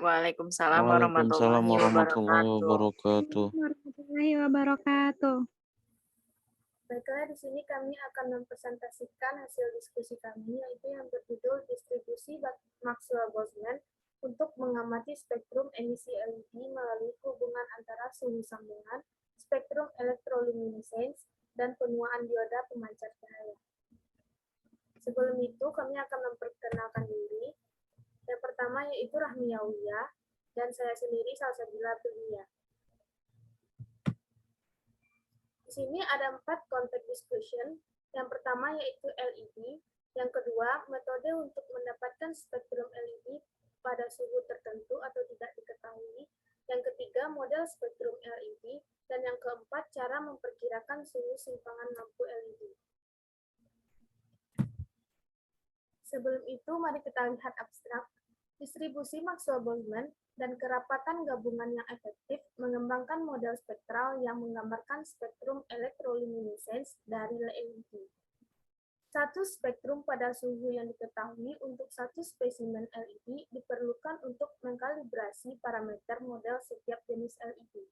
Waalaikumsalam Waalaikumsalam warahmatullahi warahmatullahi wabarakatuh. wabarakatuh. Warahmatullahi wabarakatuh. Baiklah, di sini kami akan mempresentasikan hasil diskusi kami, yaitu yang berjudul distribusi Maxwell-Boltzmann untuk mengamati spektrum emisi LED melalui hubungan antara suhu sambungan, spektrum elektroluminescence, dan penuaan dioda pemancar cahaya. Sebelum itu, kami akan memperkenalkan diri. Yang pertama yaitu Rahmi Yawiyah, dan saya sendiri Salsabila Tulia. Di sini ada 4 konteks discussion. Yang pertama yaitu LED, yang kedua metode untuk mendapatkan spektrum LED pada suhu tertentu atau tidak diketahui, yang ketiga model spektrum LED, dan yang keempat cara memperkirakan suhu simpangan lampu LED. Sebelum itu, mari kita lihat abstrak. Distribusi Maxwell-Boltzmann dan kerapatan gabungan yang efektif mengembangkan model spektral yang menggambarkan spektrum elektroluminescence dari LED. Satu spektrum pada suhu yang diketahui untuk satu spesimen LED diperlukan untuk mengkalibrasi parameter model setiap jenis LED.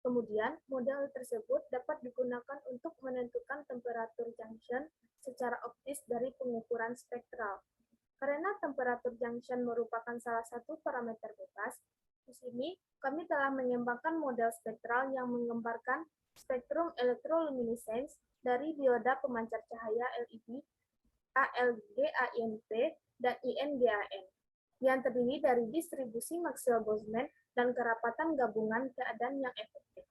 Kemudian, model tersebut dapat digunakan untuk menentukan temperatur junction secara optis dari pengukuran spektral. Karena temperatur junction merupakan salah satu parameter bebas, di sini kami telah mengembangkan model spektral yang menggambarkan spektrum elektroluminescence dari dioda pemancar cahaya LED, ALG, AINP, dan INGAN, yang terdiri dari distribusi Maxwell-Boltzmann dan kerapatan gabungan keadaan yang efektif.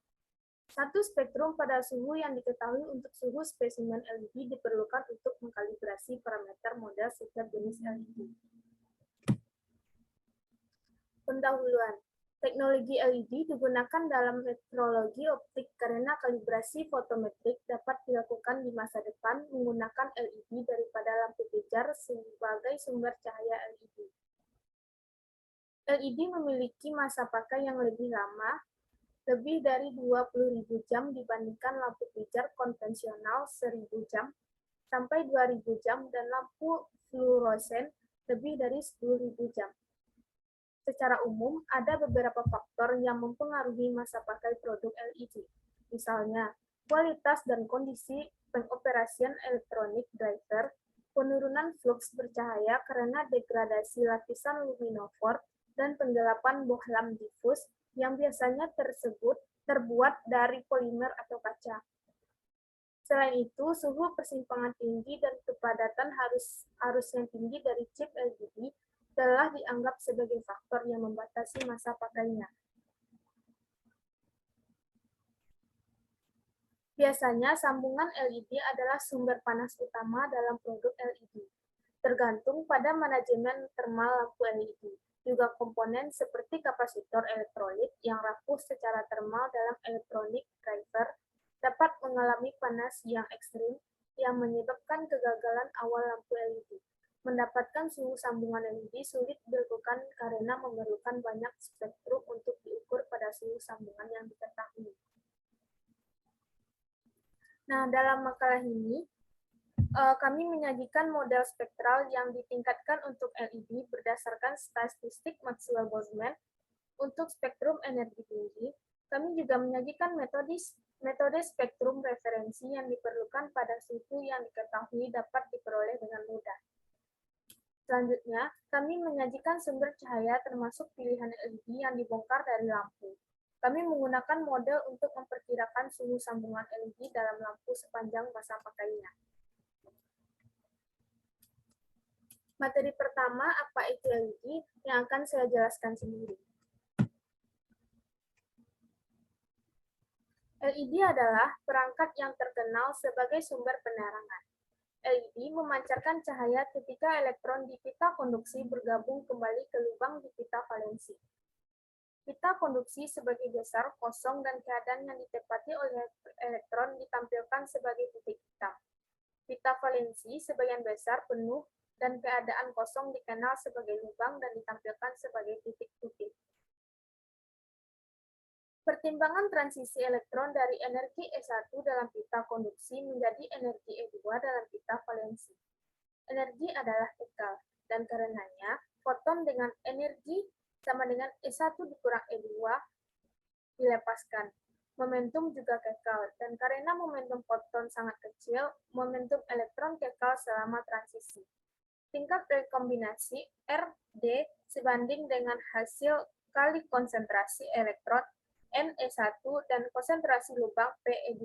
Satu spektrum pada suhu yang diketahui untuk suhu spesimen LED diperlukan untuk mengkalibrasi parameter model setiap jenis LED. Pendahuluan. Teknologi LED digunakan dalam metrologi optik karena kalibrasi fotometrik dapat dilakukan di masa depan menggunakan LED daripada lampu pijar sebagai sumber cahaya LED. LED memiliki masa pakai yang lebih lama, lebih dari 20.000 jam dibandingkan lampu pijar konvensional 1.000 jam sampai 2.000 jam dan lampu fluorosen lebih dari 10.000 jam. Secara umum, ada beberapa faktor yang mempengaruhi masa pakai produk LED. Misalnya, kualitas dan kondisi pengoperasian elektronik driver, penurunan fluks bercahaya karena degradasi lapisan luminofor, dan penggelapan bohlam difus yang biasanya terbuat dari polimer atau kaca. Selain itu, suhu persimpangan tinggi dan kepadatan arus yang tinggi dari chip LED telah dianggap sebagai faktor yang membatasi masa pakainya. Biasanya, sambungan LED adalah sumber panas utama dalam produk LED, tergantung pada manajemen termal lampu LED. Juga komponen seperti kapasitor elektrolit yang rapuh secara termal dalam elektronik driver dapat mengalami panas yang ekstrim yang menyebabkan kegagalan awal lampu LED. Mendapatkan suhu sambungan LED sulit dilakukan karena memerlukan banyak spektrum untuk diukur pada suhu sambungan yang diketahui. Nah, dalam makalah ini, kami menyajikan model spektral yang ditingkatkan untuk LED berdasarkan statistik Maxwell-Boltzmann. Untuk spektrum energi tinggi, kami juga menyajikan metode spektrum referensi yang diperlukan pada suhu yang diketahui dapat diperoleh dengan mudah. Selanjutnya, kami menyajikan sumber cahaya termasuk pilihan LED yang dibongkar dari lampu. Kami menggunakan model untuk memperkirakan suhu sambungan LED dalam lampu sepanjang masa pakainya. Materi pertama, apa itu LED, yang akan saya jelaskan sendiri. LED adalah perangkat yang terkenal sebagai sumber penerangan. LED memancarkan cahaya ketika elektron di pita konduksi bergabung kembali ke lubang di pita valensi. Pita konduksi sebagai dasar kosong dan keadaan yang ditepati oleh elektron ditampilkan sebagai titik hitam. Pita valensi sebagian besar penuh dan keadaan kosong dikenal sebagai lubang dan ditampilkan sebagai titik putih. Pertimbangan transisi elektron dari energi E1 dalam pita konduksi menjadi energi E2 dalam pita valensi. Energi adalah ekal, dan karenanya foton dengan energi sama dengan E1 dikurang E2 dilepaskan. Momentum juga kekal, dan karena momentum foton sangat kecil, momentum elektron kekal selama transisi. Tingkat rekombinasi RD sebanding dengan hasil kali konsentrasi elektron Ne1 dan konsentrasi lubang Pe2.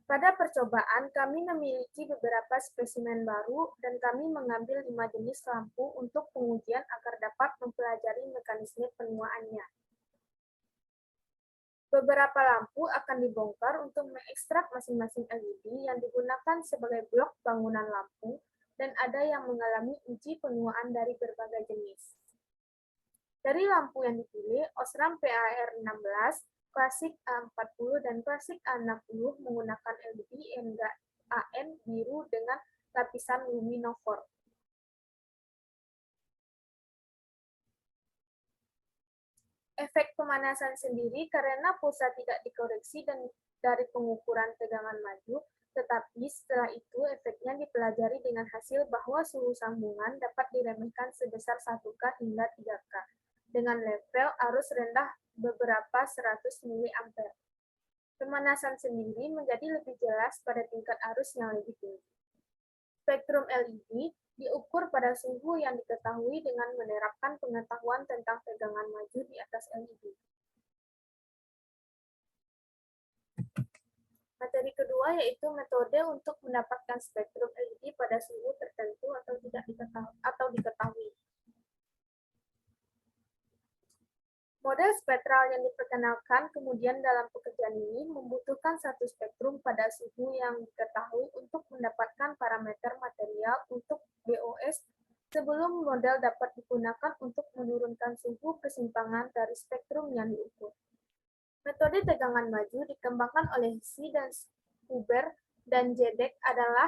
Pada percobaan, kami memiliki beberapa spesimen baru dan kami mengambil 5 jenis lampu untuk pengujian agar dapat mempelajari mekanisme penuaannya. Beberapa lampu akan dibongkar untuk mengekstrak masing-masing LED yang digunakan sebagai blok bangunan lampu, dan ada yang mengalami uji penuaan dari berbagai jenis. Dari lampu yang dipilih, Osram PAR16, klasik A40, dan klasik A60 menggunakan LED AN biru dengan lapisan luminofor. Efek pemanasan sendiri karena pulsa tidak dikoreksi dan dari pengukuran tegangan maju, tetapi setelah itu efeknya dipelajari dengan hasil bahwa suhu sambungan dapat diremehkan sebesar 1K hingga 3K dengan level arus rendah beberapa 100 mA. Pemanasan sendiri menjadi lebih jelas pada tingkat arus yang lebih tinggi. Spektrum LED diukur pada suhu yang diketahui dengan menerapkan pengetahuan tentang tegangan maju di atas LED. Materi kedua yaitu metode untuk mendapatkan spektrum LED pada suhu tertentu atau tidak diketahui. Model spektral yang diperkenalkan kemudian dalam pekerjaan ini membutuhkan satu spektrum pada suhu yang diketahui untuk mendapatkan parameter material untuk BOS sebelum model dapat digunakan untuk menurunkan suhu persimpangan dari spektrum yang diukur. Metode tegangan maju dikembangkan oleh Xi dan Huber dan Jedek adalah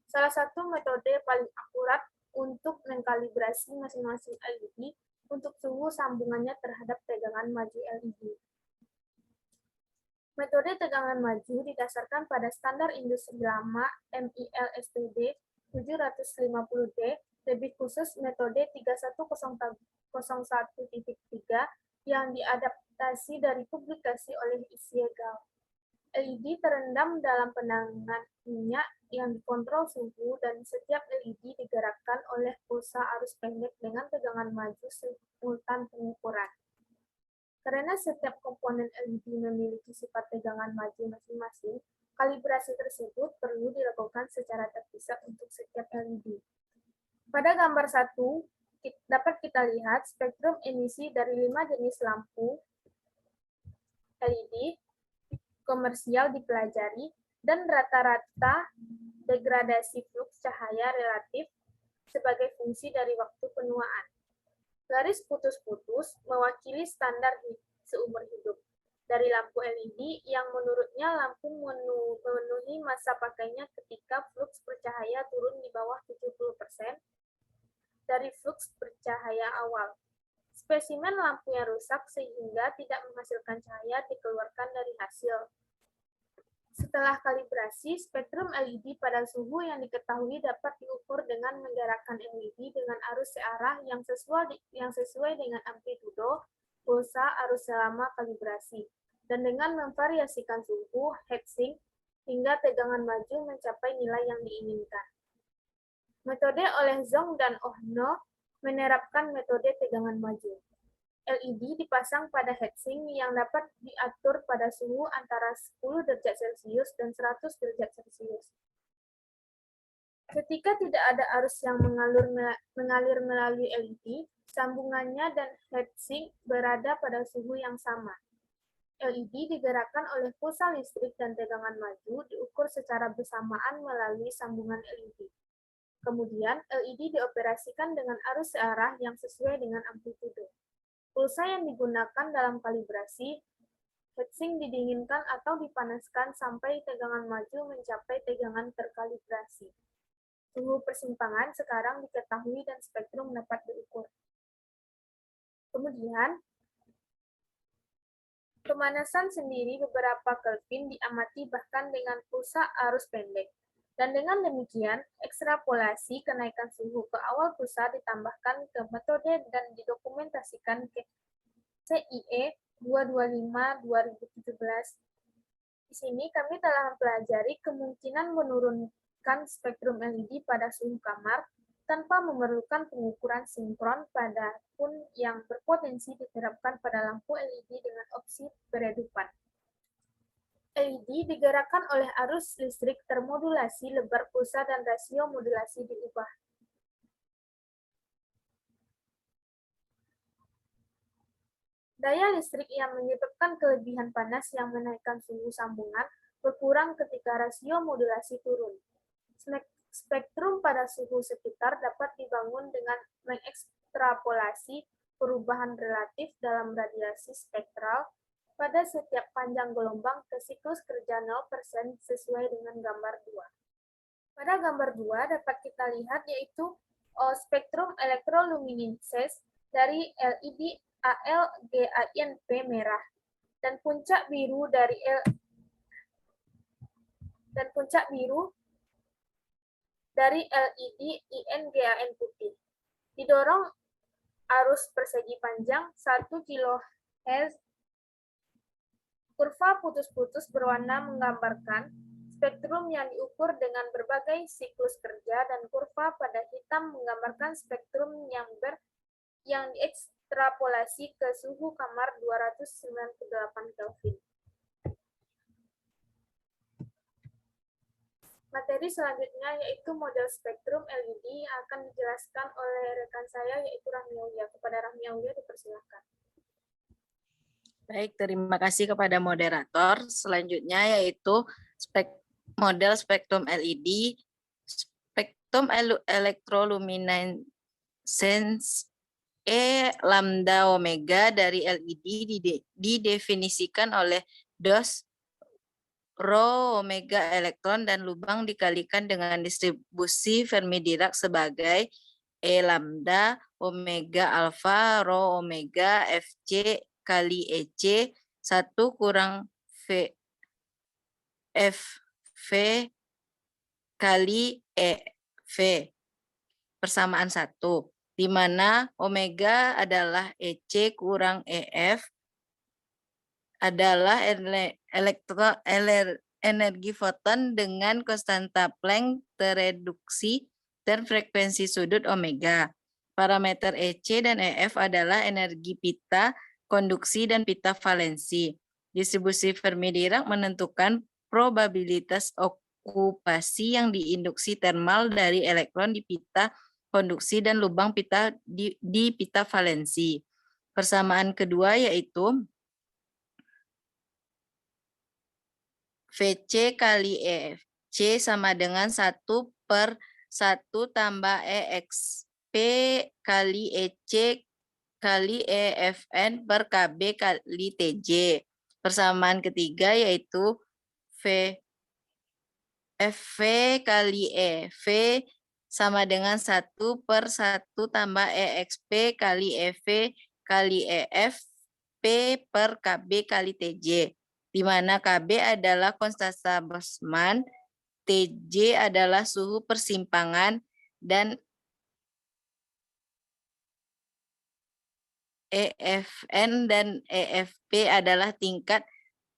salah satu metode paling akurat untuk mengkalibrasi masing-masing LED untuk suhu sambungannya terhadap tegangan maju LED. Metode tegangan maju didasarkan pada standar industri lama MILSTD 750D, lebih khusus metode 31001.3 yang diadaptasi dari publikasi oleh Isiegal. LED terendam dalam penanganan minyak yang dikontrol suhu dan setiap LED digerakkan oleh pulsa arus pendek dengan tegangan maju simultan pengukuran. Karena setiap komponen LED memiliki sifat tegangan maju masing-masing, kalibrasi tersebut perlu dilakukan secara terpisah untuk setiap LED. Pada gambar 1, dapat kita lihat spektrum emisi dari 5 jenis lampu LED komersial dipelajari, dan rata-rata degradasi flux cahaya relatif sebagai fungsi dari waktu penuaan. Garis putus-putus mewakili standar seumur hidup dari lampu LED yang menurutnya lampu memenuhi masa pakainya ketika flux bercahaya turun di bawah 70% dari flux bercahaya awal. Spesimen lampu yang rusak sehingga tidak menghasilkan cahaya dikeluarkan dari hasil. Setelah kalibrasi, spektrum LED pada suhu yang diketahui dapat diukur dengan menggerakkan LED dengan arus searah yang sesuai dengan amplitudo pulsa arus selama kalibrasi, dan dengan memvariasikan suhu heatsink hingga tegangan maju mencapai nilai yang diinginkan. Metode oleh Zhong dan Ohno menerapkan metode tegangan maju. LED dipasang pada heatsink yang dapat diatur pada suhu antara 10 derajat Celcius dan 100 derajat Celcius. Ketika tidak ada arus yang mengalir melalui LED, sambungannya dan heatsink berada pada suhu yang sama. LED digerakkan oleh pulsa listrik dan tegangan maju diukur secara bersamaan melalui sambungan LED. Kemudian, LED dioperasikan dengan arus searah yang sesuai dengan amplitudo. Pulsa yang digunakan dalam kalibrasi, heatsink didinginkan atau dipanaskan sampai tegangan maju mencapai tegangan terkalibrasi. Suhu persimpangan sekarang diketahui dan spektrum dapat diukur. Kemudian, Pemanasan sendiri beberapa Kelvin diamati bahkan dengan pulsa arus pendek. Dan dengan demikian, ekstrapolasi kenaikan suhu ke awal pulsa ditambahkan ke metode dan didokumentasikan ke CIE 225-2017. Di sini kami telah mempelajari kemungkinan menurunkan spektrum LED pada suhu kamar tanpa memerlukan pengukuran sinkron pada pun yang berpotensi diterapkan pada lampu LED dengan opsi peredupan. LED digerakkan oleh arus listrik termodulasi lebar pulsa dan rasio modulasi diubah. Daya listrik yang menyebabkan kelebihan panas yang menaikkan suhu sambungan berkurang ketika rasio modulasi turun. Spektrum pada suhu sekitar dapat dibangun dengan mengekstrapolasi perubahan relatif dalam radiasi spektral pada setiap panjang gelombang ke siklus kerja 0% sesuai dengan gambar 2. Pada gambar 2 dapat kita lihat yaitu spektrum elektroluminescence dari LED ALGANP merah dan puncak biru dari LED INGAN putih. Didorong arus persegi panjang 1 kHz. Kurva putus-putus berwarna menggambarkan spektrum yang diukur dengan berbagai siklus kerja dan kurva pada hitam menggambarkan spektrum yang diekstrapolasi ke suhu kamar 298 Kelvin. Materi selanjutnya yaitu model spektrum LED yang akan dijelaskan oleh rekan saya yaitu Rahmi Aulia. Kepada Rahmi Aulia dipersilakan. Baik, terima kasih kepada moderator. Selanjutnya yaitu model spektrum LED. Spektrum elektroluminescence E lambda omega dari LED didefinisikan oleh dos rho omega elektron dan lubang dikalikan dengan distribusi Fermi-Dirac sebagai E lambda omega alfa rho omega Fc kali EC 1 kurang FV kali EV persamaan 1, di mana omega adalah EC kurang EF adalah energi foton dengan konstanta Planck tereduksi dan frekuensi sudut omega. Parameter EC dan EF adalah energi pita konduksi dan pita valensi. Distribusi Fermi-Dirac menentukan probabilitas okupasi yang diinduksi termal dari elektron di pita konduksi dan lubang pita di pita valensi. Persamaan kedua yaitu VC kali EFC sama dengan 1/1 tambah EXP kali EC kali EFN per KB kali TJ. Persamaan ketiga yaitu FV kali EV sama dengan 1/1 tambah EXP kali EV kali EF P per KB kali TJ. Di mana KB adalah konstanta Boltzmann, TJ adalah suhu persimpangan, dan EFN dan EFP adalah tingkat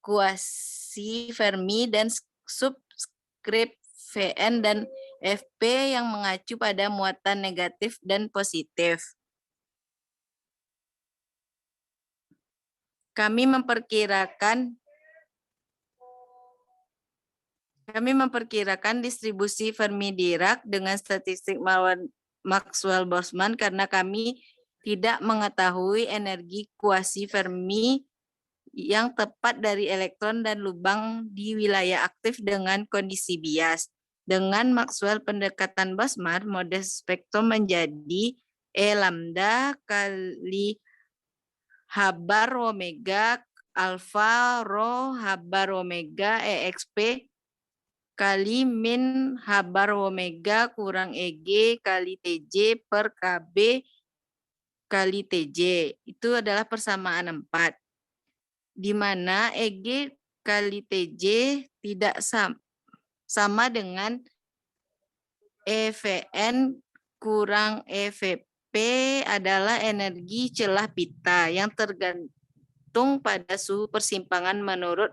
kuasi Fermi dan subskrip Vn dan Fp yang mengacu pada muatan negatif dan positif. Kami memperkirakan distribusi Fermi-Dirac dengan statistik Maxwell-Boltzmann karena kami tidak mengetahui energi kuasi Fermi yang tepat dari elektron dan lubang di wilayah aktif dengan kondisi bias. Dengan Maxwell pendekatan Boltzmann, model spektrum menjadi E lambda kali H-bar omega alfa rho H-bar omega EXP kali min H-bar omega kurang EG kali TJ per KB kali TJ. Itu adalah persamaan 4. di mana EG kali TJ tidak sama dengan EVN kurang EVP adalah energi celah pita yang tergantung pada suhu persimpangan menurut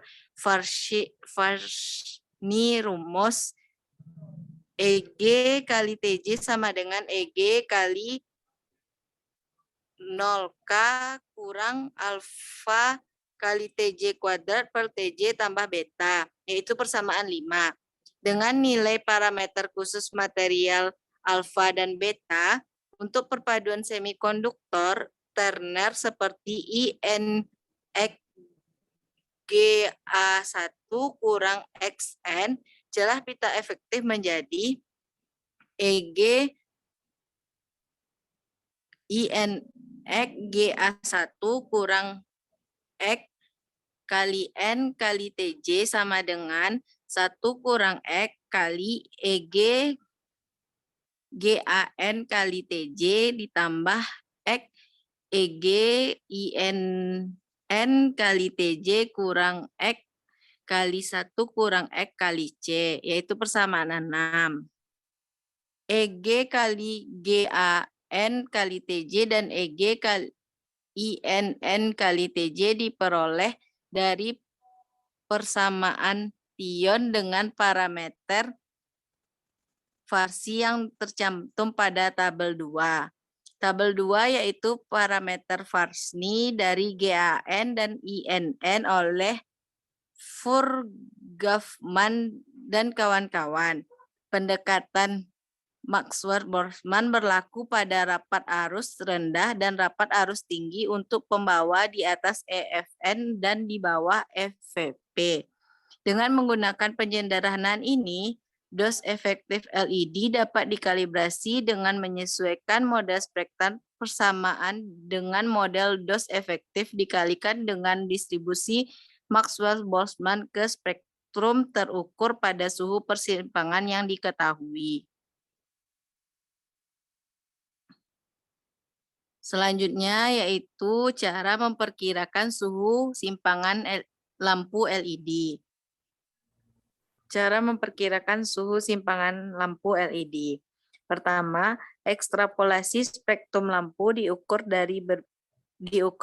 Varshni rumus EG kali TJ sama dengan EG kali 0K kurang alfa kali TJ kuadrat per TJ tambah beta, yaitu persamaan 5. Dengan nilai parameter khusus material alfa dan beta, untuk perpaduan semikonduktor Turner seperti INXGA1 kurang XN, celah pita efektif menjadi EG INXGA1 kurang X kali N kali TJ sama dengan 1 kurang X kali EG GAN kali TJ ditambah X EG INN kali TJ kurang X kali 1 kurang X kali C, yaitu persamaan 6. EG kali GAN kali TJ dan EG kali INN kali TJ diperoleh dari persamaan pion dengan parameter Varshni yang tercantum pada tabel 2. Tabel 2 yaitu parameter Varshni dari GAN dan INN oleh Furgafman dan kawan-kawan. Pendekatan Maxwell-Boltzmann berlaku pada rapat arus rendah dan rapat arus tinggi untuk pembawa di atas EFN dan di bawah FVP. Dengan menggunakan penyederhanaan ini, dos efektif LED dapat dikalibrasi dengan menyesuaikan model spektrum persamaan dengan model dos efektif dikalikan dengan distribusi Maxwell-Boltzmann ke spektrum terukur pada suhu persimpangan yang diketahui. Selanjutnya yaitu cara memperkirakan suhu simpangan lampu LED. Cara memperkirakan suhu simpangan lampu LED. Pertama, ekstrapolasi spektrum lampu diukur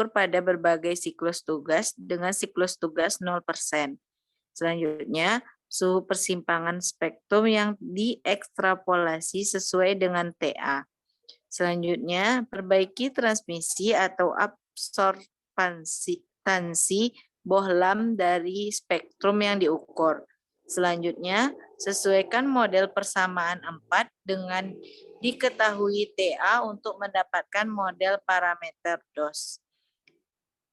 pada berbagai siklus tugas dengan siklus tugas 0%. Selanjutnya, suhu persimpangan spektrum yang diekstrapolasi sesuai dengan TA. Selanjutnya, perbaiki transmisi atau absorbansi bohlam dari spektrum yang diukur. Selanjutnya, sesuaikan model persamaan 4 dengan diketahui TA untuk mendapatkan model parameter dos.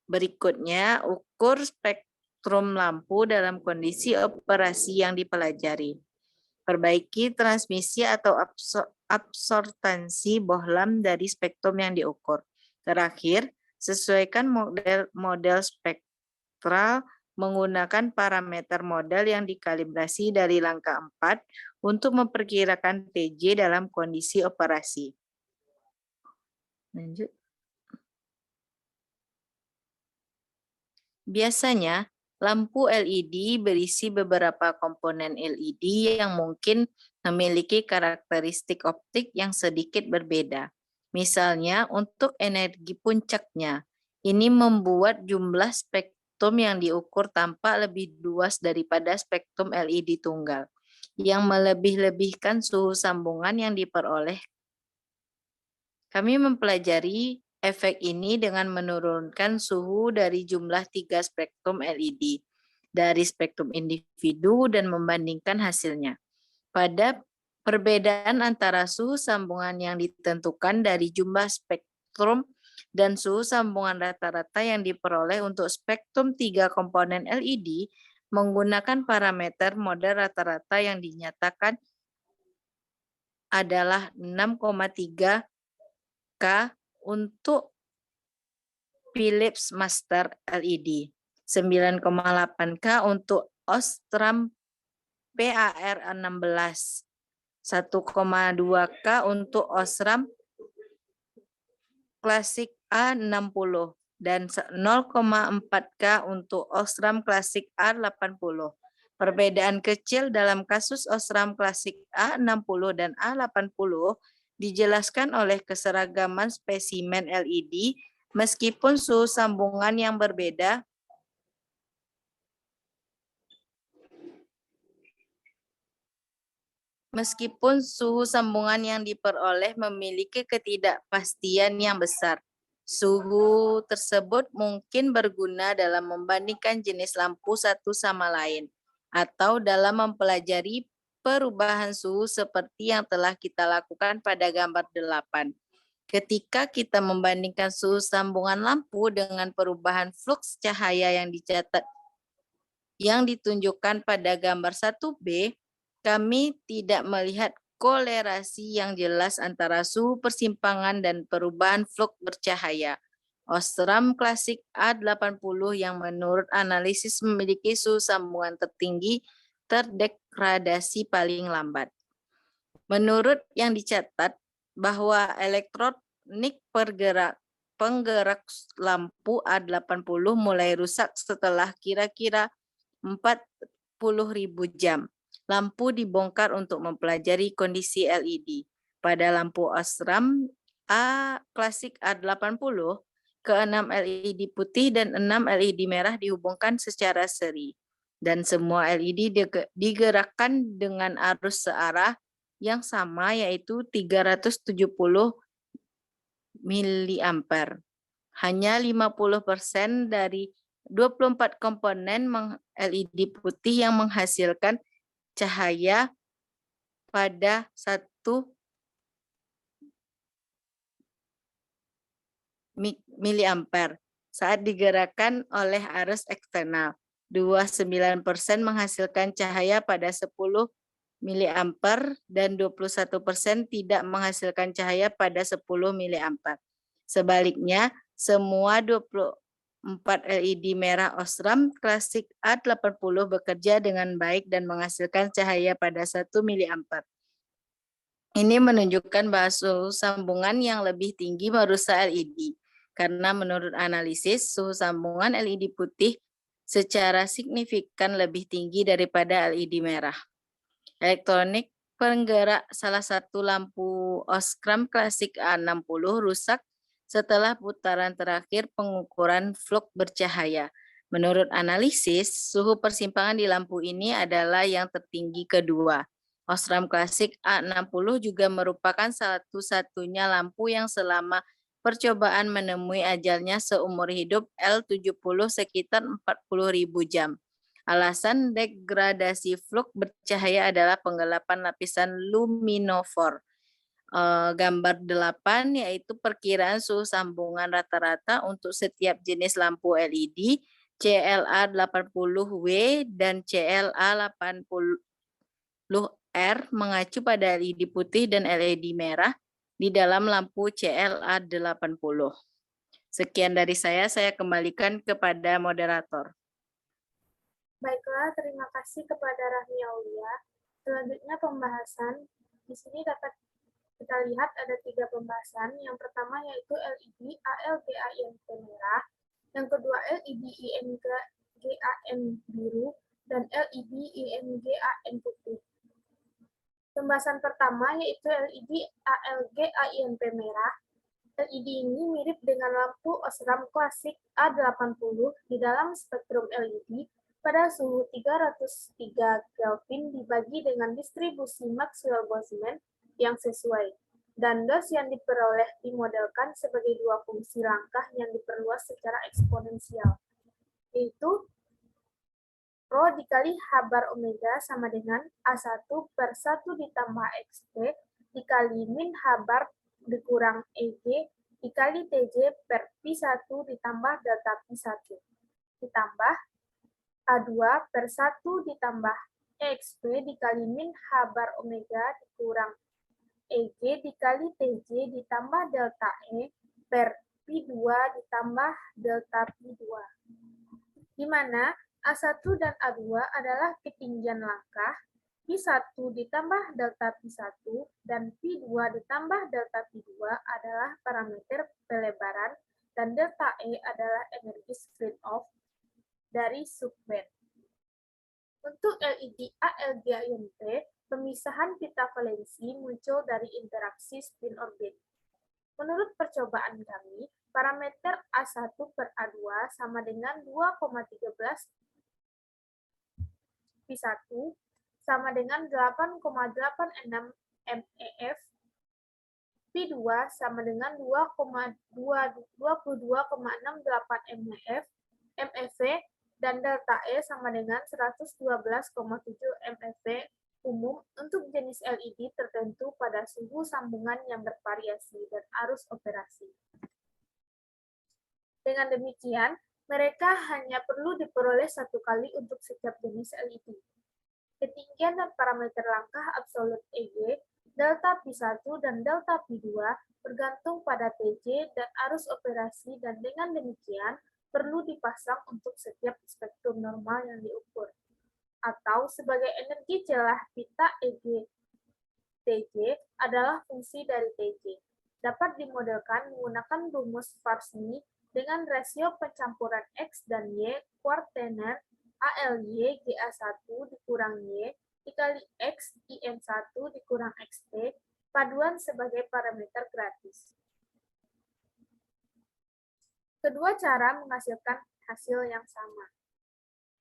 Berikutnya, ukur spektrum lampu dalam kondisi operasi yang dipelajari. Perbaiki transmisi atau absorbansi bohlam dari spektrum yang diukur. Terakhir, sesuaikan model spektral menggunakan parameter model yang dikalibrasi dari langkah 4 untuk memperkirakan TJ dalam kondisi operasi. Lanjut. Biasanya, lampu LED berisi beberapa komponen LED yang mungkin memiliki karakteristik optik yang sedikit berbeda. Misalnya, untuk energi puncaknya, ini membuat jumlah spektrum yang diukur tampak lebih luas daripada spektrum LED tunggal, yang melebih-lebihkan suhu sambungan yang diperoleh. Kami mempelajari efek ini dengan menurunkan suhu dari jumlah 3 spektrum LED dari spektrum individu dan membandingkan hasilnya. Pada perbedaan antara suhu sambungan yang ditentukan dari jumlah spektrum dan suhu sambungan rata-rata yang diperoleh untuk spektrum 3 komponen LED menggunakan parameter model rata-rata yang dinyatakan adalah 6,3 K untuk Philips Master LED, 9,8 K untuk Osram PAR16, 1,2 K untuk Osram Classic A60, dan 0,4K untuk Osram klasik A80. Perbedaan kecil dalam kasus Osram klasik A60 dan A80 dijelaskan oleh keseragaman spesimen LED meskipun suhu sambungan yang berbeda meskipun suhu sambungan yang diperoleh memiliki ketidakpastian yang besar. Suhu tersebut mungkin berguna dalam membandingkan jenis lampu satu sama lain atau dalam mempelajari perubahan suhu seperti yang telah kita lakukan pada gambar 8. Ketika kita membandingkan suhu sambungan lampu dengan perubahan fluks cahaya yang dicatat yang ditunjukkan pada gambar 1B, kami tidak melihat kolerasi yang jelas antara suhu persimpangan dan perubahan flux bercahaya. Osram klasik A80 yang menurut analisis memiliki suhu sambungan tertinggi terdegradasi paling lambat. Menurut yang dicatat bahwa elektronik penggerak lampu A80 mulai rusak setelah kira-kira 40.000 jam. Lampu dibongkar untuk mempelajari kondisi LED. Pada lampu Osram klasik A80, ke-6 LED putih dan 6 LED merah dihubungkan secara seri. Dan semua LED digerakkan dengan arus searah yang sama, yaitu 370 miliampere. Hanya 50% dari 24 komponen LED putih yang menghasilkan cahaya pada 1 miliampere saat digerakkan oleh arus eksternal. 29% menghasilkan cahaya pada 10 miliampere dan 21% tidak menghasilkan cahaya pada 10 miliampere. Sebaliknya, semua 24 LED merah Osram klasik A80 bekerja dengan baik dan menghasilkan cahaya pada 1 miliampere. Ini menunjukkan bahwa suhu sambungan yang lebih tinggi merusak LED, karena menurut analisis, suhu sambungan LED putih secara signifikan lebih tinggi daripada LED merah. Elektronik penggerak salah satu lampu Osram klasik A60 rusak setelah putaran terakhir pengukuran flux bercahaya. Menurut analisis, suhu persimpangan di lampu ini adalah yang tertinggi kedua. Osram klasik A60 juga merupakan satu-satunya lampu yang selama percobaan menemui ajalnya seumur hidup L70 sekitar 40.000 jam. Alasan degradasi flux bercahaya adalah penggelapan lapisan luminofor. Gambar 8 yaitu perkiraan suhu sambungan rata-rata untuk setiap jenis lampu LED, CLA 80W dan CLA 80R mengacu pada LED putih dan LED merah di dalam lampu CLA 80. Sekian dari saya kembalikan kepada moderator. Baiklah, terima kasih kepada Rahmi Aulia. Selanjutnya pembahasan. Di sini dapat kita lihat ada 3 pembahasan. Yang pertama yaitu LED ALGAN merah, yang kedua LED INGAN biru, dan LED INGAN putih. Pembahasan pertama yaitu LED ALGAN merah. LED ini mirip dengan lampu Osram klasik A80 di dalam spektrum LED pada suhu 303 Kelvin dibagi dengan distribusi Maxwell-Boltzmann yang sesuai, dan dos yang diperoleh dimodelkan sebagai dua fungsi langkah yang diperluas secara eksponensial, yaitu Rho dikali H bar omega sama dengan A1 per 1 ditambah XP dikali min H bar dikurang EG dikali TJ per Pi1 ditambah delta Pi1 ditambah A2 per 1 ditambah XP dikali min H bar omega dikurang EG dikali TJ ditambah delta E per Pi2 ditambah delta Pi2. Di mana A1 dan A2 adalah ketinggian langkah, Pi1 ditambah delta Pi1 dan Pi2 ditambah delta Pi2 adalah parameter pelebaran dan delta E adalah energi screen-off dari subband. Untuk LED ALGINP, pemisahan pita valensi muncul dari interaksi spin-orbit. Menurut percobaan kami, parameter A1 per A2 sama dengan 2,13 Pi1 sama dengan 8,86 MeF, Pi2 sama dengan 22,68 MeF, MeV, dan delta E sama dengan 112,7 MeV umum untuk jenis LED tertentu pada suhu sambungan yang bervariasi dan arus operasi. Dengan demikian, mereka hanya perlu diperoleh satu kali untuk setiap jenis LED. Ketinggian dan parameter langkah absolut EG, delta Pi1 dan delta Pi2 bergantung pada TJ dan arus operasi, dan dengan demikian perlu dipasang untuk setiap spektrum normal yang diukur. Atau sebagai energi celah pita EG TJ adalah fungsi dari TJ. Dapat dimodelkan menggunakan rumus Varsny dengan rasio pencampuran X dan Y kuartener ALY GA1 dikurang Y dikali X IN1 dikurang XT, paduan sebagai parameter gratis. Kedua cara menghasilkan hasil yang sama.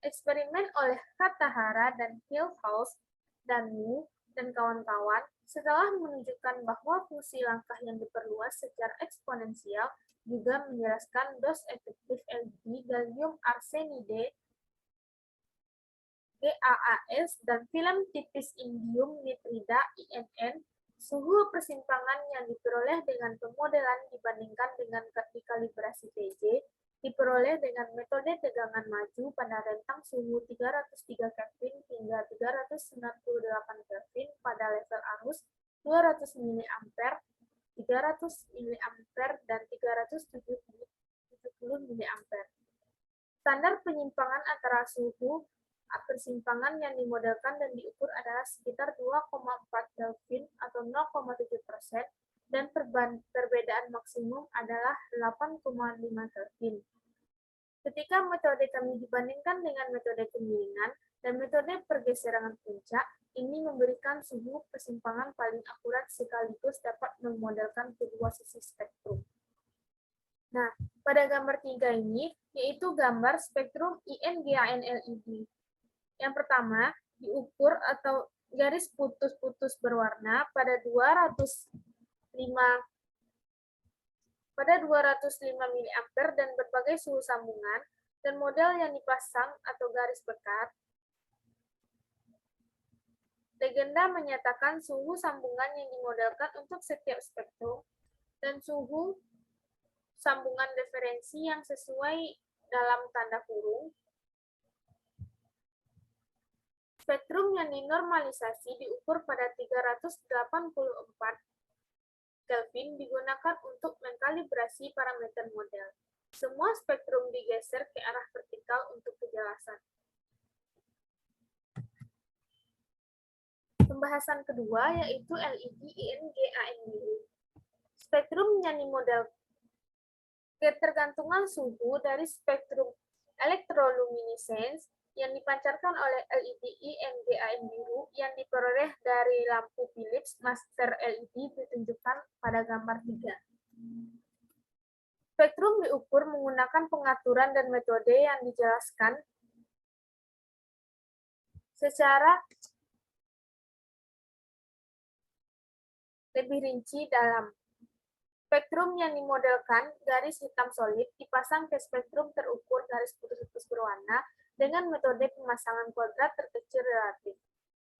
Eksperimen oleh Katahara dan Hillhouse dan Wu dan kawan-kawan setelah menunjukkan bahwa fungsi langkah yang diperluas secara eksponensial juga menjelaskan dos efektif LED gallium arsenide GaAs dan film tipis indium nitrida INN, suhu persimpangan yang diperoleh dengan pemodelan dibandingkan dengan dikalibrasi TJ diperoleh dengan metode tegangan maju pada rentang suhu 303 Kelvin hingga 398 Kelvin pada level arus 200 mA, 300 mA, dan 370 mA. Standar penyimpangan antara suhu persimpangan yang dimodelkan dan diukur adalah sekitar 2,4 Kelvin atau 0,7%, dan perbedaan maksimum adalah 8,5 Kelvin. Ketika metode kami dibandingkan dengan metode kemiringan dan metode pergeseran puncak, ini memberikan suhu persimpangan paling akurat sekaligus dapat memodelkan kedua sisi spektrum. Nah, pada gambar 3 ini, yaitu gambar spektrum IN-GaN LED. Yang pertama, diukur atau garis putus-putus berwarna pada 205 mA dan berbagai suhu sambungan, dan model yang dipasang atau garis pekat. Legenda menyatakan suhu sambungan yang dimodelkan untuk setiap spektrum dan suhu sambungan referensi yang sesuai dalam tanda kurung. Spektrum yang dinormalisasi diukur pada 384 Kelvin digunakan untuk mengkalibrasi parameter model. Semua spektrum digeser ke arah vertikal untuk kejelasan. Pembahasan kedua yaitu LED IN-GaN biru. Spektrum yang dimodel ketergantungan suhu dari spektrum elektroluminescence yang dipancarkan oleh LED IN-GaN biru yang diperoleh dari lampu Philips Master LED ditunjukkan pada gambar 3. Spektrum diukur menggunakan pengaturan dan metode yang dijelaskan secara lebih rinci dalam. Spektrum yang dimodelkan garis hitam solid dipasang ke spektrum terukur garis putus-putus berwarna dengan metode pemasangan kuadrat terkecil relatif.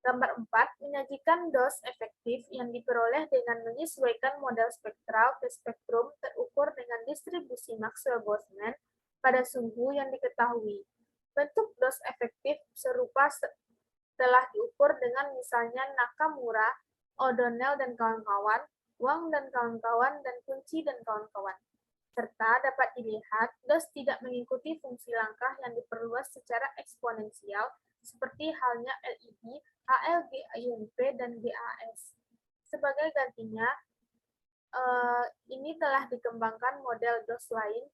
Gambar 4 menyajikan dos efektif yang diperoleh dengan menyesuaikan model spektral ke spektrum terukur dengan distribusi Maxwell-Boltzmann pada suhu yang diketahui. Bentuk dos efektif serupa telah diukur dengan misalnya Nakamura, O'Donnell dan kawan-kawan, Wang dan kawan-kawan, dan Kunci dan kawan-kawan. Serta dapat dilihat, dos tidak mengikuti fungsi langkah yang diperluas secara eksponensial, seperti halnya LED, ALGINP, dan GaAs. Sebagai gantinya, ini telah dikembangkan model DOS lain,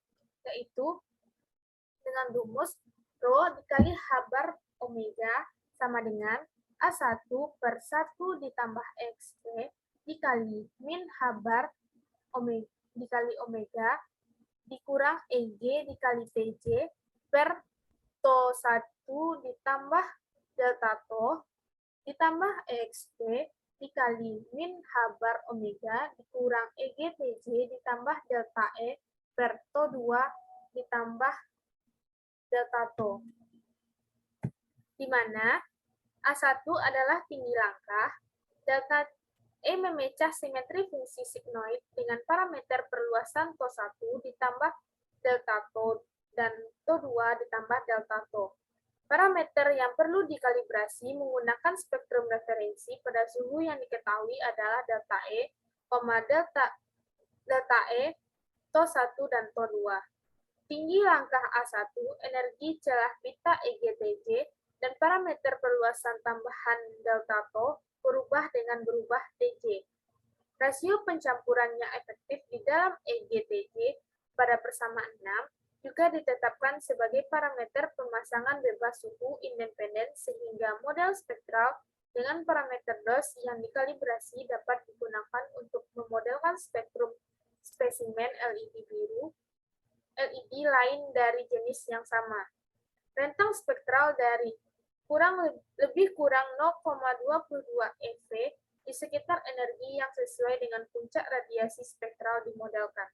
yaitu dengan rumus Rho dikali H bar omega sama dengan A1 per 1 ditambah XP dikali min H bar omega, dikali omega dikurang EG dikali TJ per To 1 ditambah delta To ditambah EXP dikali min H bar omega dikurang EG TJ ditambah delta E per To 2 ditambah delta To. Di mana A1 adalah tinggi langkah, delta E memecah simetri fungsi sigmoid dengan parameter perluasan To1 ditambah delta To dan To2 ditambah delta To. Parameter yang perlu dikalibrasi menggunakan spektrum referensi pada suhu yang diketahui adalah delta E, delta E, To1 dan To2. Tinggi langkah A1, energi celah beta EGTJ, dan parameter perluasan tambahan delta To berubah dengan berubah TJ. Rasio pencampurannya efektif di dalam EGTJ pada persamaan 6 juga ditetapkan sebagai parameter pemasangan bebas suhu independen sehingga model spektral dengan parameter DOS yang dikalibrasi dapat digunakan untuk memodelkan spektrum spesimen LED biru, LED lain dari jenis yang sama. Rentang spektral dari lebih kurang 0,22 eV di sekitar energi yang sesuai dengan puncak radiasi spektral dimodelkan.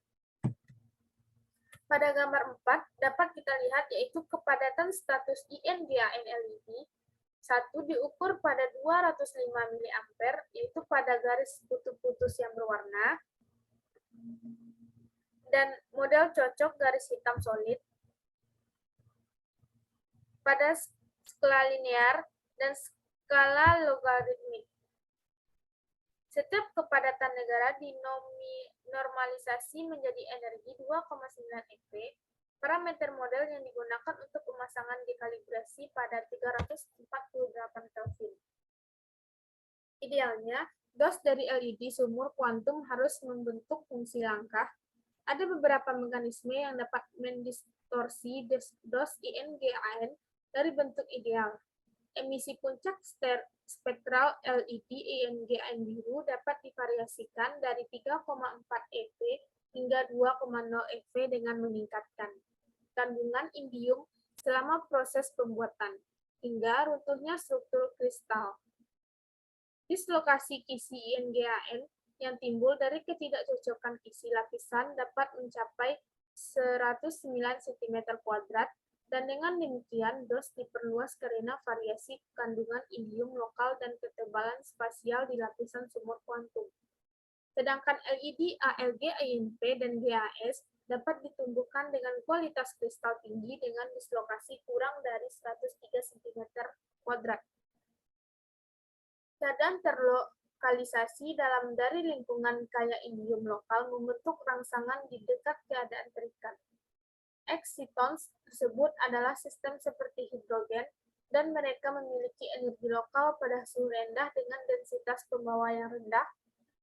Pada gambar 4 dapat kita lihat yaitu kepadatan status INGAN LED. 1 diukur pada 205 mA yaitu pada garis putus-putus yang berwarna dan model cocok garis hitam solid pada skala linear dan skala logaritmik. Setiap kepadatan negara dinormalisasi menjadi energi 2,9 eV. Parameter model yang digunakan untuk pemasangan dikalibrasi pada 348 Kelvin. Idealnya, DOS dari LED sumur kuantum harus membentuk fungsi langkah. Ada beberapa mekanisme yang dapat mendistorsi DOS INGAN dari bentuk ideal. Emisi puncak spektral LED INGAN biru dapat divariasikan dari 3,4 eV hingga 2,0 eV dengan meningkatkan kandungan indium selama proses pembuatan, hingga runtuhnya struktur kristal. Dislokasi kisi INGAN yang timbul dari ketidakcocokan kisi lapisan dapat mencapai 109 cm², dan dengan demikian DOS diperluas karena variasi kandungan indium lokal dan ketebalan spasial di lapisan sumur kuantum. Sedangkan LED ALG, INP, dan GAS dapat ditumbuhkan dengan kualitas kristal tinggi dengan dislokasi kurang dari 103 cm². Keadaan terlokalisasi dalam dari lingkungan kaya indium lokal membentuk rangsangan di dekat keadaan terikat. Excitons tersebut adalah sistem seperti hidrogen, dan mereka memiliki energi lokal pada suhu rendah dengan densitas pembawa yang rendah.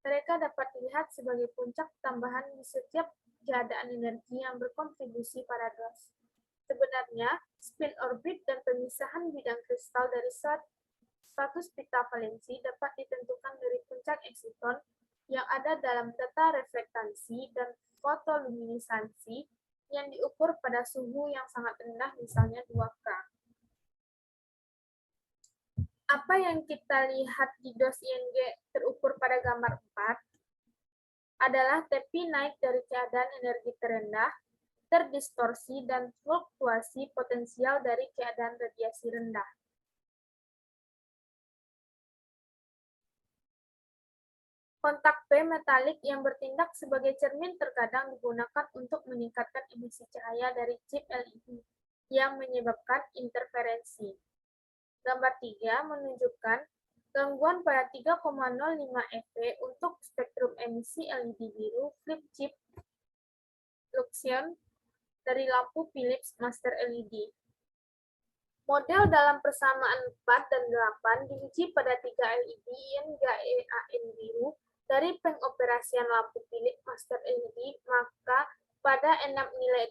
Mereka dapat dilihat sebagai puncak tambahan di setiap keadaan energi yang berkontribusi pada DOS. Sebenarnya, spin orbit dan pemisahan bidang kristal dari status pita valensi dapat ditentukan dari puncak exciton yang ada dalam data reflektansi dan fotoluminesansi yang diukur pada suhu yang sangat rendah, misalnya 2K. Apa yang kita lihat di DOS ING terukur pada gambar 4 adalah tepi naik dari keadaan energi terendah, terdistorsi, dan fluktuasi potensial dari keadaan radiasi rendah. Kontak P metalik yang bertindak sebagai cermin terkadang digunakan untuk meningkatkan emisi cahaya dari chip LED yang menyebabkan interferensi. Gambar 3 menunjukkan gangguan pada 3,05 eV untuk spektrum emisi LED biru flip chip Luxion dari lampu Philips Master LED. Model dalam persamaan 4 dan 8 diuji pada 3 LED INGAN biru Dari pengoperasian lampu bilik master LED, maka pada 6 nilai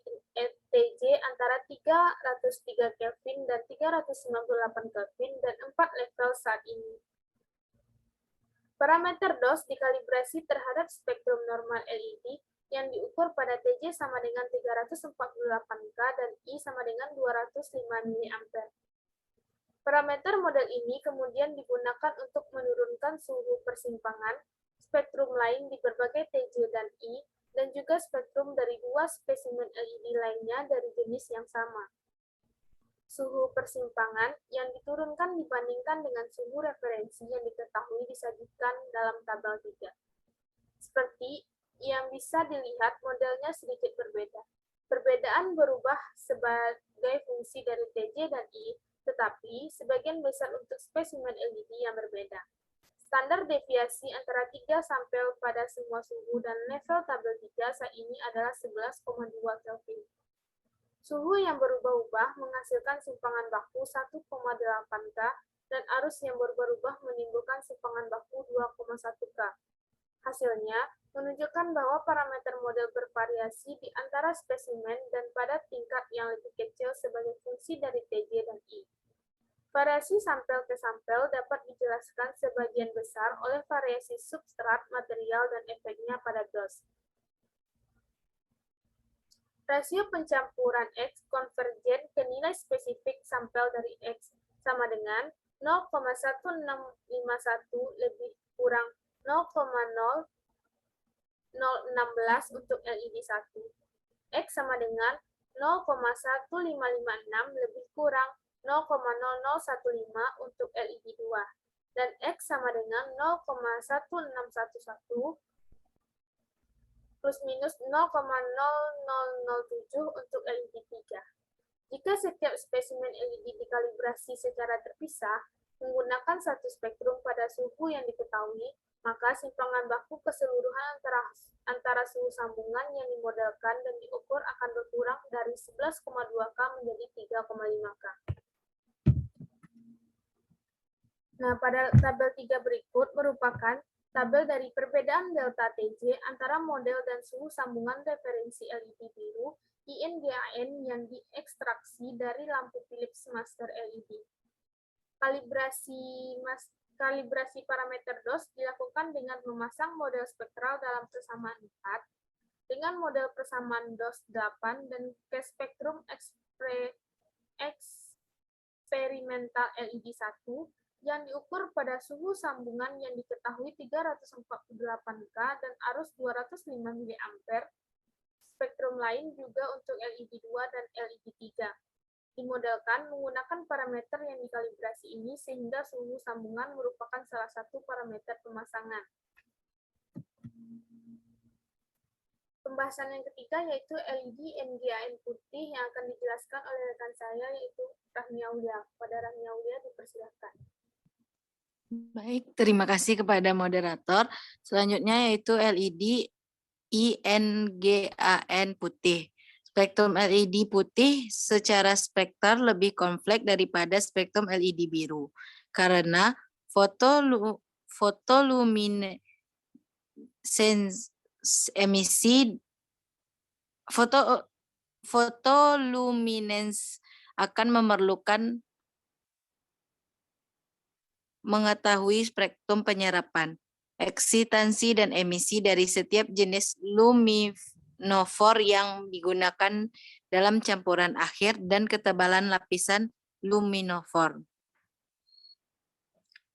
TJ antara 303 Kelvin dan 398 Kelvin dan 4 level saat ini. Parameter DOS dikalibrasi terhadap spektrum normal LED yang diukur pada TJ sama dengan 348K dan I sama dengan 205 mA. Parameter model ini kemudian digunakan untuk menurunkan suhu persimpangan spektrum lain di berbagai TJ dan I, dan juga spektrum dari dua spesimen LED lainnya dari jenis yang sama. Suhu persimpangan yang diturunkan dibandingkan dengan suhu referensi yang diketahui disajikan dalam tabel 3. Seperti yang bisa dilihat, modelnya sedikit berbeda. Perbedaan berubah sebagai fungsi dari TJ dan I, tetapi sebagian besar untuk spesimen LED yang berbeda. Standar deviasi antara 3 sampel pada semua suhu dan level tabel 3 saat ini adalah 11,2 Kelvin. Suhu yang berubah-ubah menghasilkan simpangan baku 1,8K dan arus yang berubah-ubah menimbulkan simpangan baku 2,1K. Hasilnya menunjukkan bahwa parameter model bervariasi di antara spesimen dan pada tingkat yang lebih kecil sebagai fungsi dari TJ dan I. Variasi sampel ke sampel dapat dijelaskan sebagian besar oleh variasi substrat, material, dan efeknya pada DOS. Rasio pencampuran X konvergen ke nilai spesifik sampel dari X sama dengan 0,1651 lebih kurang 0,0016 untuk LED 1. X sama dengan 0,1556 lebih kurang 0,0015 untuk LED 2. Dan X sama dengan 0,1611 plus minus 0,0007 untuk LED 3. Jika setiap spesimen LED dikalibrasi secara terpisah, menggunakan satu spektrum pada suhu yang diketahui, maka simpangan baku keseluruhan antara suhu sambungan yang dimodelkan dan diukur akan berkurang dari 11,2K menjadi 3,5K. Nah, pada tabel 3 berikut merupakan tabel dari perbedaan delta TJ antara model dan suhu sambungan referensi LED biru INGAN yang diekstraksi dari lampu Philips Master LED. Kalibrasi parameter DOS dilakukan dengan memasang model spektral dalam persamaan 4, dengan model persamaan DOS 8 dan ke spektrum eksperimental LED 1, yang diukur pada suhu sambungan yang diketahui 348K dan arus 205 mA. Spektrum lain juga untuk LED 2 dan LED 3. Dimodelkan menggunakan parameter yang dikalibrasi ini sehingga suhu sambungan merupakan salah satu parameter pemasangan. Pembahasan yang ketiga yaitu LED NGAN putih yang akan dijelaskan oleh rekan saya yaitu Rahmi Aulia. Pada Rahmi Aulia dipersilakan. Baik, terima kasih kepada moderator. Selanjutnya yaitu LED INGAN putih. Spektrum LED putih secara spektral lebih kompleks daripada spektrum LED biru karena fotoluminescence akan memerlukan mengetahui spektrum penyerapan, eksitansi dan emisi dari setiap jenis luminofor yang digunakan dalam campuran akhir dan ketebalan lapisan luminofor.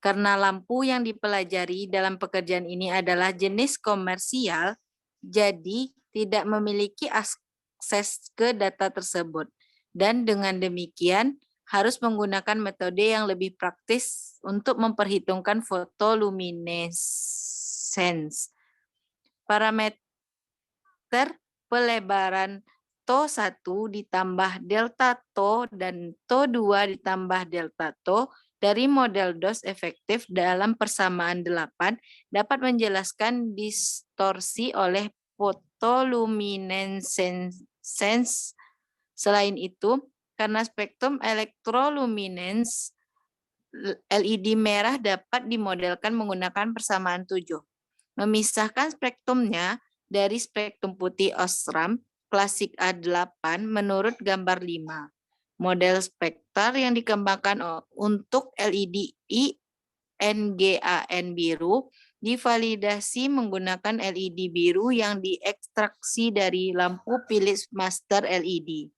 Karena lampu yang dipelajari dalam pekerjaan ini adalah jenis komersial, jadi tidak memiliki akses ke data tersebut. Dan dengan demikian, harus menggunakan metode yang lebih praktis untuk memperhitungkan fotoluminescence. Parameter pelebaran TO1 ditambah delta TO dan TO2 ditambah delta TO dari model DOS efektif dalam persamaan 8 dapat menjelaskan distorsi oleh fotoluminescence. Selain itu, karena spektrum elektroluminescence LED merah dapat dimodelkan menggunakan persamaan 7. Memisahkan spektrumnya dari spektrum putih Osram klasik A8 menurut gambar 5. Model spektrum yang dikembangkan untuk LED NGAN biru divalidasi menggunakan LED biru yang diekstraksi dari lampu Philips Master LED.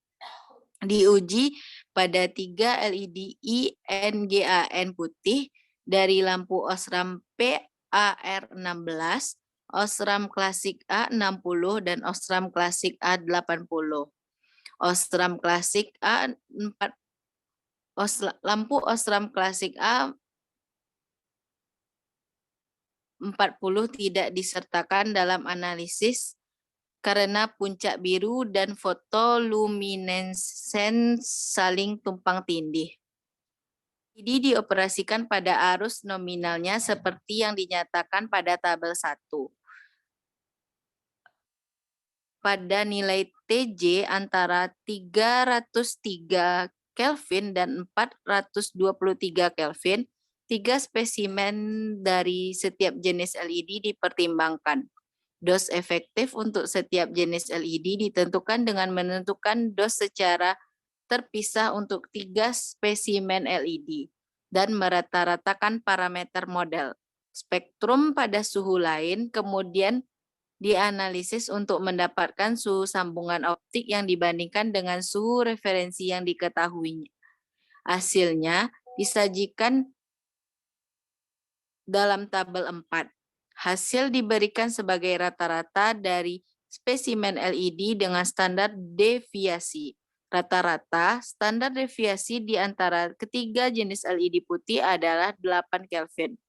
Diuji pada 3 LED NGAN putih dari lampu Osram PAR16, Osram klasik A60, dan Osram klasik A80. Osram klasik A4, lampu Osram klasik A40 tidak disertakan dalam analisis karena puncak biru dan fotoluminescence saling tumpang tindih. LED dioperasikan pada arus nominalnya seperti yang dinyatakan pada tabel 1. Pada nilai TJ antara 303 Kelvin dan 423 Kelvin, 3 spesimen dari setiap jenis LED dipertimbangkan. Dos efektif untuk setiap jenis LED ditentukan dengan menentukan dos secara terpisah untuk 3 spesimen LED dan merata-ratakan parameter model. Spektrum pada suhu lain kemudian dianalisis untuk mendapatkan suhu sambungan optik yang dibandingkan dengan suhu referensi yang diketahuinya. Hasilnya disajikan dalam tabel 4. Hasil diberikan sebagai rata-rata dari spesimen LED dengan standar deviasi. Rata-rata standar deviasi di antara ketiga jenis LED putih adalah 8 Kelvin.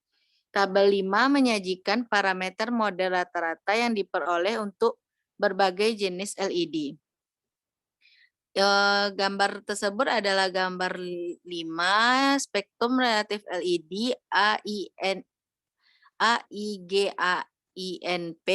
Tabel 5 menyajikan parameter model rata-rata yang diperoleh untuk berbagai jenis LED. Gambar tersebut adalah gambar 5 spektrum relatif LED AIGAINP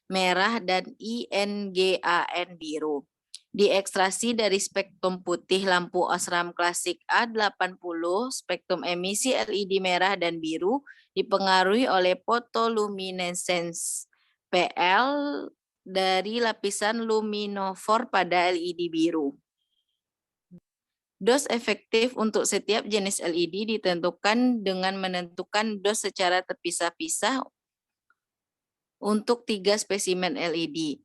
merah dan INGAN biru. Diekstraksi dari spektrum putih lampu Osram klasik A80, spektrum emisi LED merah dan biru dipengaruhi oleh fotoluminescence PL dari lapisan luminofor pada LED biru. Dos efektif untuk setiap jenis LED ditentukan dengan menentukan dos secara terpisah-pisah untuk 3 spesimen LED.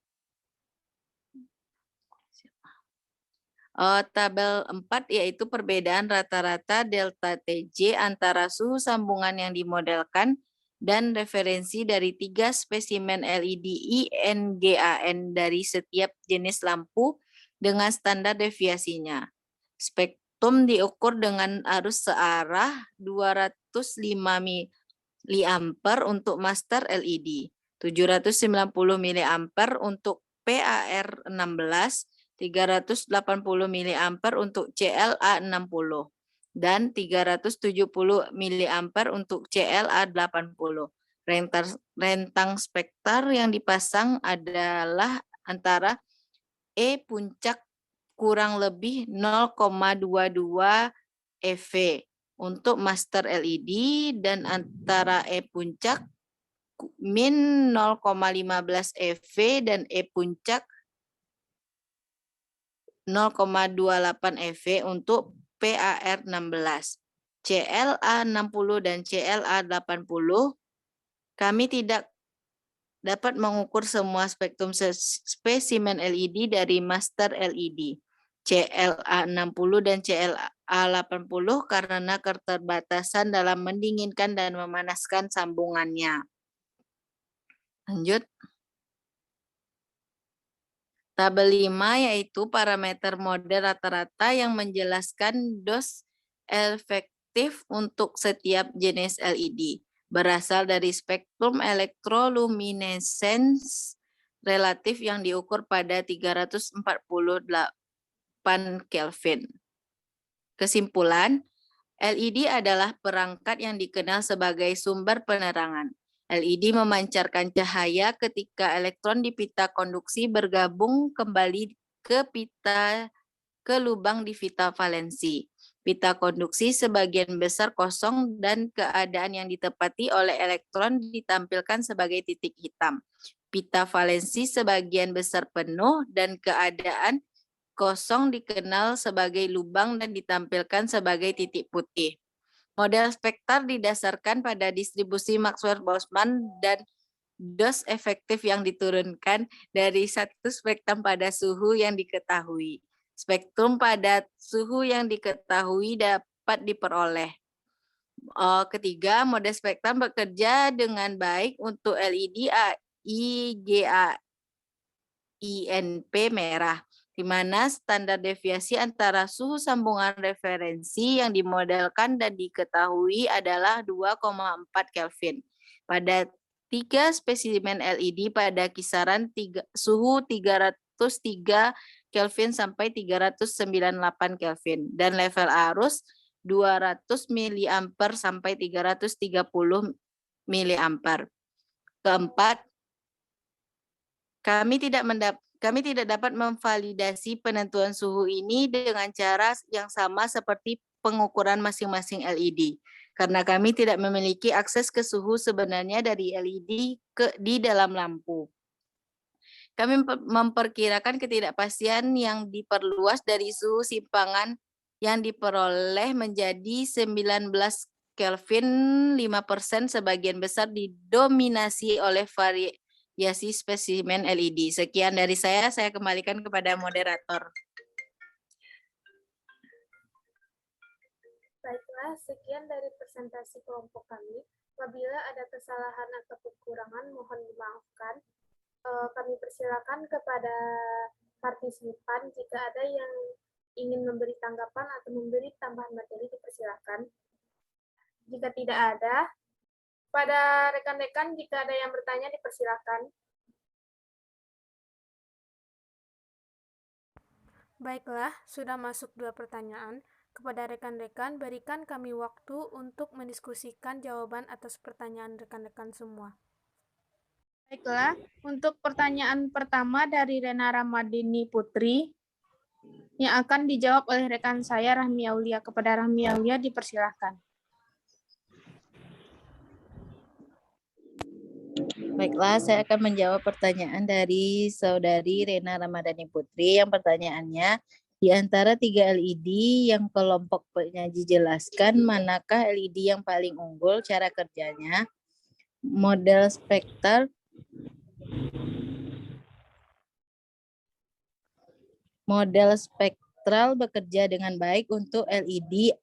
Tabel 4 yaitu perbedaan rata-rata delta TJ antara suhu sambungan yang dimodelkan dan referensi dari 3 spesimen LED INGAN dari setiap jenis lampu dengan standar deviasinya. Spektrum diukur dengan arus searah 205 mA untuk master LED, 790 mA untuk PAR16, 380 mA untuk CLA60, dan 370 mA untuk CLA80. Rentang spektrum yang dipasang adalah antara E puncak kurang lebih 0,22 eV untuk master LED dan antara E puncak min 0,15 eV dan E puncak 0,28 eV untuk PAR16. CLA60 dan CLA80 kami tidak dapat mengukur semua spektrum spesimen LED dari master LED. CLA60 dan CLA80 karena keterbatasan dalam mendinginkan dan memanaskan sambungannya. Lanjut. Tabel 5 yaitu parameter model rata-rata yang menjelaskan dos efektif untuk setiap jenis LED. Berasal dari spektrum elektroluminescence relatif yang diukur pada 348 Kelvin. Kesimpulan, LED adalah perangkat yang dikenal sebagai sumber penerangan. LED memancarkan cahaya ketika elektron di pita konduksi bergabung kembali ke lubang di pita valensi. Pita konduksi sebagian besar kosong dan keadaan yang ditepati oleh elektron ditampilkan sebagai titik hitam. Pita valensi sebagian besar penuh dan keadaan kosong dikenal sebagai lubang dan ditampilkan sebagai titik putih. Model spektar didasarkan pada distribusi Maxwell-Boltzmann dan dos efektif yang diturunkan dari satu spektrum pada suhu yang diketahui. Spektrum pada suhu yang diketahui dapat diperoleh. Ketiga, model spektrum bekerja dengan baik untuk LED IGA-INP merah, di mana standar deviasi antara suhu sambungan referensi yang dimodelkan dan diketahui adalah 2,4 Kelvin. Pada 3 spesimen LED pada kisaran suhu 303 Kelvin sampai 398 Kelvin dan level arus 200 mA sampai 330 mA. Keempat, kami tidak dapat memvalidasi penentuan suhu ini dengan cara yang sama seperti pengukuran masing-masing LED, karena kami tidak memiliki akses ke suhu sebenarnya dari LED di dalam lampu. Kami memperkirakan ketidakpastian yang diperluas dari suhu simpangan yang diperoleh menjadi 19 Kelvin 5% sebagian besar didominasi oleh variasi spesimen LED. Sekian dari saya kembalikan kepada moderator. Baiklah, sekian dari presentasi kelompok kami. Apabila ada kesalahan atau kekurangan, mohon dimaafkan. Kami persilakan kepada partisipan jika ada yang ingin memberi tanggapan atau memberi tambahan materi, dipersilakan. Jika tidak ada, pada rekan-rekan jika ada yang bertanya, dipersilakan. Baiklah, sudah masuk 2 pertanyaan. Kepada rekan-rekan, berikan kami waktu untuk mendiskusikan jawaban atas pertanyaan rekan-rekan semua. Baiklah, untuk pertanyaan pertama dari Rena Ramadini Putri, yang akan dijawab oleh rekan saya, Rahmi Aulia. Kepada Rahmi Aulia, dipersilahkan. Baiklah, saya akan menjawab pertanyaan dari saudari Rena Ramadhani Putri. Yang pertanyaannya, di antara 3 LED yang kelompok penyaji jelaskan, manakah LED yang paling unggul cara kerjanya? Model spektral bekerja dengan baik untuk LED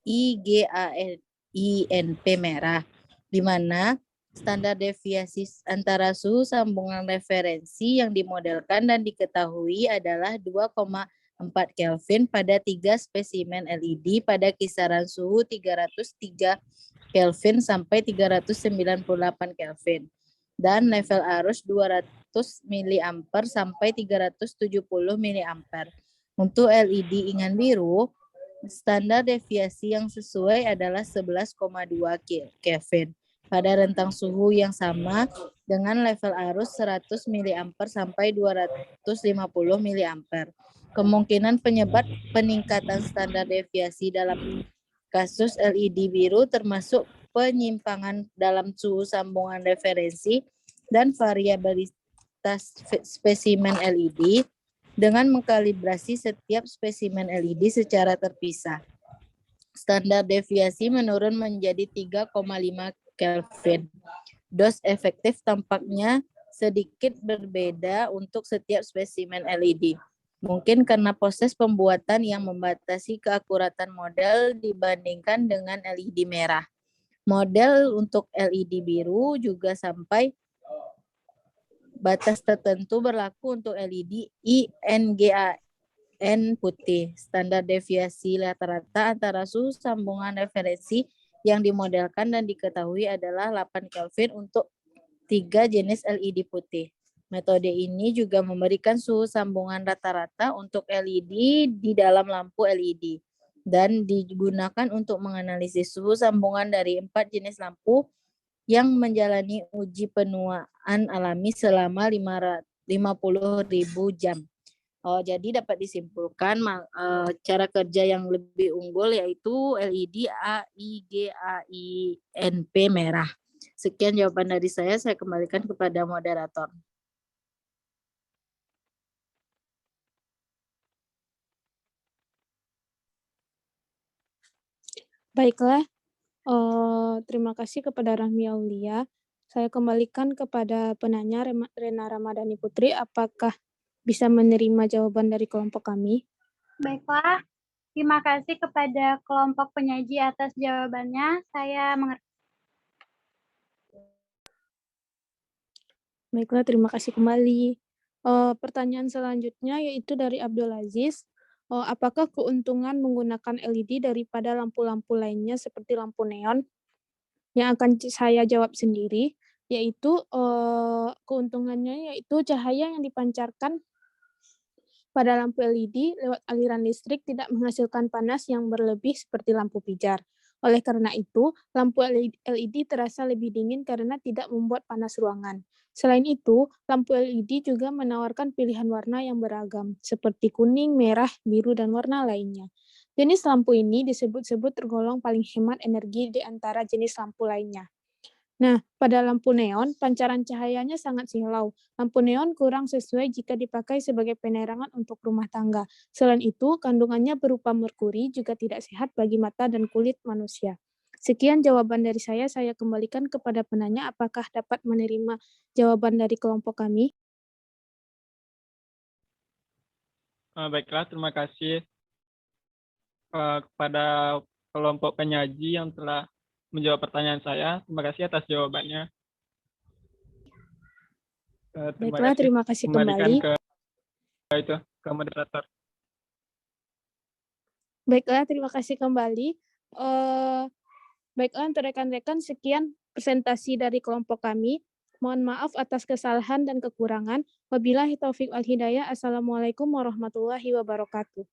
IGA-INP merah, di mana standar deviasi antara suhu sambungan referensi yang dimodelkan dan diketahui adalah 2,4 Kelvin pada 3 spesimen LED pada kisaran suhu 303 Kelvin sampai 398 Kelvin dan level arus 200 mA sampai 370 mA. Untuk LED ingan biru, standar deviasi yang sesuai adalah 11,2 Kelvin pada rentang suhu yang sama dengan level arus 100 mA sampai 250 mA. Kemungkinan penyebab peningkatan standar deviasi dalam kasus LED biru termasuk penyimpangan dalam suhu sambungan referensi dan variabilitas spesimen LED dengan mengkalibrasi setiap spesimen LED secara terpisah. Standar deviasi menurun menjadi 3,5 Kelvin. Dos efektif tampaknya sedikit berbeda untuk setiap spesimen LED. Mungkin karena proses pembuatan yang membatasi keakuratan model dibandingkan dengan LED merah. Model untuk LED biru juga sampai batas tertentu berlaku untuk LED INGAN putih. Standar deviasi rata-rata antara suhu sambungan referensi yang dimodelkan dan diketahui adalah 8 Kelvin untuk 3 jenis LED putih. Metode ini juga memberikan suhu sambungan rata-rata untuk LED di dalam lampu LED dan digunakan untuk menganalisis suhu sambungan dari 4 jenis lampu yang menjalani uji penuaan alami selama 50.000 jam. Jadi dapat disimpulkan cara kerja yang lebih unggul yaitu LED AIGAINP merah. Sekian jawaban dari saya kembalikan kepada moderator. Baiklah, terima kasih kepada Rahmi Aulia. Saya kembalikan kepada penanya Rena Ramadhani Putri, apakah bisa menerima jawaban dari kelompok kami? Baiklah, terima kasih kepada kelompok penyaji atas jawabannya. Saya mengerti. Baiklah, terima kasih kembali. Pertanyaan selanjutnya yaitu dari Abdul Aziz. Apakah keuntungan menggunakan LED daripada lampu-lampu lainnya seperti lampu neon? Yang akan saya jawab sendiri, yaitu keuntungannya yaitu cahaya yang dipancarkan pada lampu LED lewat aliran listrik tidak menghasilkan panas yang berlebih seperti lampu pijar. Oleh karena itu, lampu LED terasa lebih dingin karena tidak membuat panas ruangan. Selain itu, lampu LED juga menawarkan pilihan warna yang beragam, seperti kuning, merah, biru, dan warna lainnya. Jenis lampu ini disebut-sebut tergolong paling hemat energi di antara jenis lampu lainnya. Nah, pada lampu neon, pancaran cahayanya sangat silau. Lampu neon kurang sesuai jika dipakai sebagai penerangan untuk rumah tangga. Selain itu, kandungannya berupa merkuri juga tidak sehat bagi mata dan kulit manusia. Sekian jawaban dari saya kembalikan kepada penanya apakah dapat menerima jawaban dari kelompok kami. Baiklah, terima kasih kepada kelompok penyaji yang telah menjawab pertanyaan saya. Terima kasih atas jawabannya. Baiklah, terima kasih Kembalikan kembali. ke moderator. Baiklah, terima kasih kembali. Baiklah, untuk rekan-rekan, sekian presentasi dari kelompok kami. Mohon maaf atas kesalahan dan kekurangan. Wabillahi taufiq wal hidayah. Assalamualaikum warahmatullahi wabarakatuh.